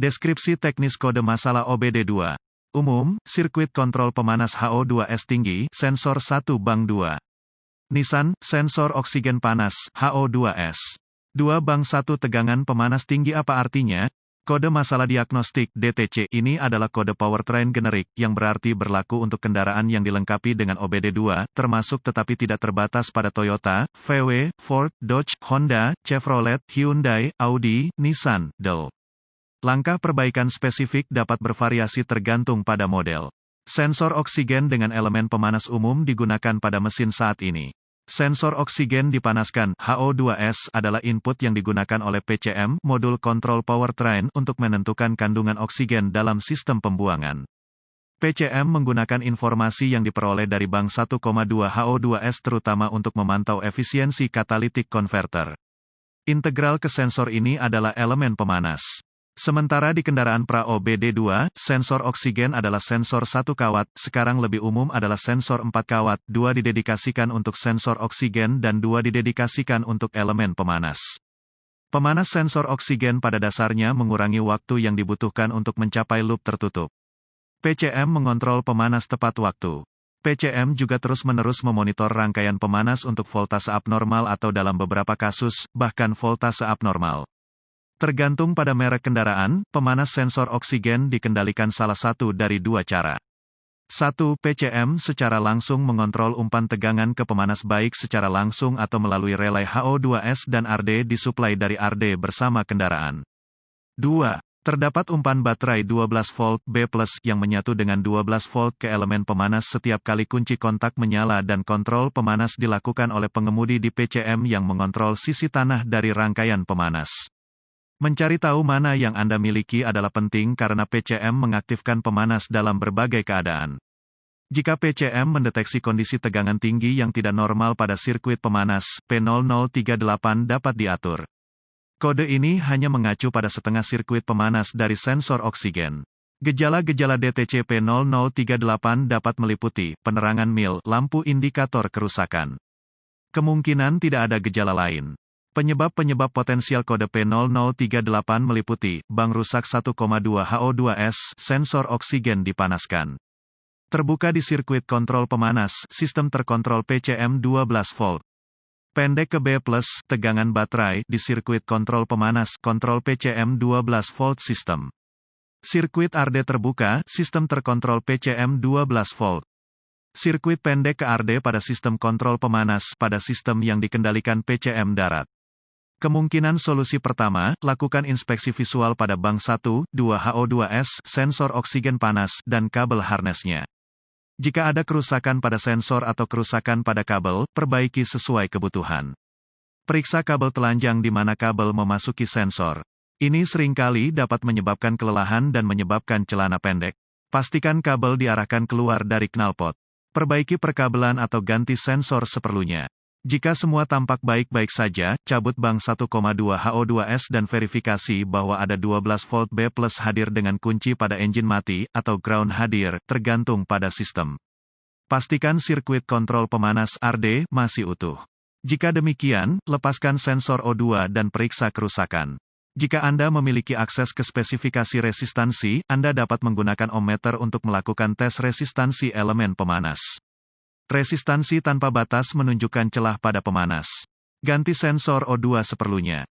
Deskripsi teknis kode masalah OBD2. Umum, sirkuit kontrol pemanas HO2S tinggi, sensor 1 bang 2. Nissan, sensor oksigen panas, HO2S. 2 bang 1 tegangan pemanas tinggi. Apa artinya? Kode masalah diagnostik DTC ini adalah kode powertrain generik, yang berarti berlaku untuk kendaraan yang dilengkapi dengan OBD2, termasuk tetapi tidak terbatas pada Toyota, VW, Ford, Dodge, Honda, Chevrolet, Hyundai, Audi, Nissan, Dell. Langkah perbaikan spesifik dapat bervariasi tergantung pada model. Sensor oksigen dengan elemen pemanas umum digunakan pada mesin saat ini. Sensor oksigen dipanaskan, HO2S, adalah input yang digunakan oleh PCM, modul kontrol powertrain, untuk menentukan kandungan oksigen dalam sistem pembuangan. PCM menggunakan informasi yang diperoleh dari bang 1,2 HO2S terutama untuk memantau efisiensi catalytic converter. Integral ke sensor ini adalah elemen pemanas. Sementara di kendaraan pra-OBD2, sensor oksigen adalah sensor 1 kawat, sekarang lebih umum adalah sensor 4 kawat, 2 didedikasikan untuk sensor oksigen dan 2 didedikasikan untuk elemen pemanas. Pemanas sensor oksigen pada dasarnya mengurangi waktu yang dibutuhkan untuk mencapai loop tertutup. PCM mengontrol pemanas tepat waktu. PCM juga terus-menerus memonitor rangkaian pemanas untuk voltase abnormal atau dalam beberapa kasus, bahkan voltase abnormal. Tergantung pada merek kendaraan, pemanas sensor oksigen dikendalikan salah satu dari 2 cara. 1. PCM secara langsung mengontrol umpan tegangan ke pemanas baik secara langsung atau melalui relay HO2S dan RD disuplai dari RD bersama kendaraan. 2. Terdapat umpan baterai 12 volt B+ yang menyatu dengan 12 volt ke elemen pemanas setiap kali kunci kontak menyala dan kontrol pemanas dilakukan oleh pengemudi di PCM yang mengontrol sisi tanah dari rangkaian pemanas. Mencari tahu mana yang Anda miliki adalah penting karena PCM mengaktifkan pemanas dalam berbagai keadaan. Jika PCM mendeteksi kondisi tegangan tinggi yang tidak normal pada sirkuit pemanas, P0038 dapat diatur. Kode ini hanya mengacu pada setengah sirkuit pemanas dari sensor oksigen. Gejala-gejala DTC P0038 dapat meliputi penerangan mil, lampu indikator kerusakan. Kemungkinan tidak ada gejala lain. Penyebab-penyebab potensial kode P0038 meliputi, bang rusak 1,2 HO2S, sensor oksigen dipanaskan. Terbuka di sirkuit kontrol pemanas, sistem terkontrol PCM 12 volt. Pendek ke B+, tegangan baterai, di sirkuit kontrol pemanas, kontrol PCM 12 volt sistem. Sirkuit RD terbuka, sistem terkontrol PCM 12 volt. Sirkuit pendek ke RD pada sistem kontrol pemanas, pada sistem yang dikendalikan PCM darat. Kemungkinan solusi pertama, lakukan inspeksi visual pada bang 1, 2 HO2S, sensor oksigen panas, dan kabel harnesnya. Jika ada kerusakan pada sensor atau kerusakan pada kabel, perbaiki sesuai kebutuhan. Periksa kabel telanjang di mana kabel memasuki sensor. Ini seringkali dapat menyebabkan kelelahan dan menyebabkan celana pendek. Pastikan kabel diarahkan keluar dari knalpot. Perbaiki perkabelan atau ganti sensor seperlunya. Jika semua tampak baik-baik saja, cabut bang 1,2 HO2S dan verifikasi bahwa ada 12 volt B+ hadir dengan kunci pada engine mati, atau ground hadir, tergantung pada sistem. Pastikan sirkuit kontrol pemanas RD masih utuh. Jika demikian, lepaskan sensor O2 dan periksa kerusakan. Jika Anda memiliki akses ke spesifikasi resistansi, Anda dapat menggunakan ohmmeter untuk melakukan tes resistansi elemen pemanas. Resistansi tanpa batas menunjukkan celah pada pemanas. Ganti sensor O2 seperlunya.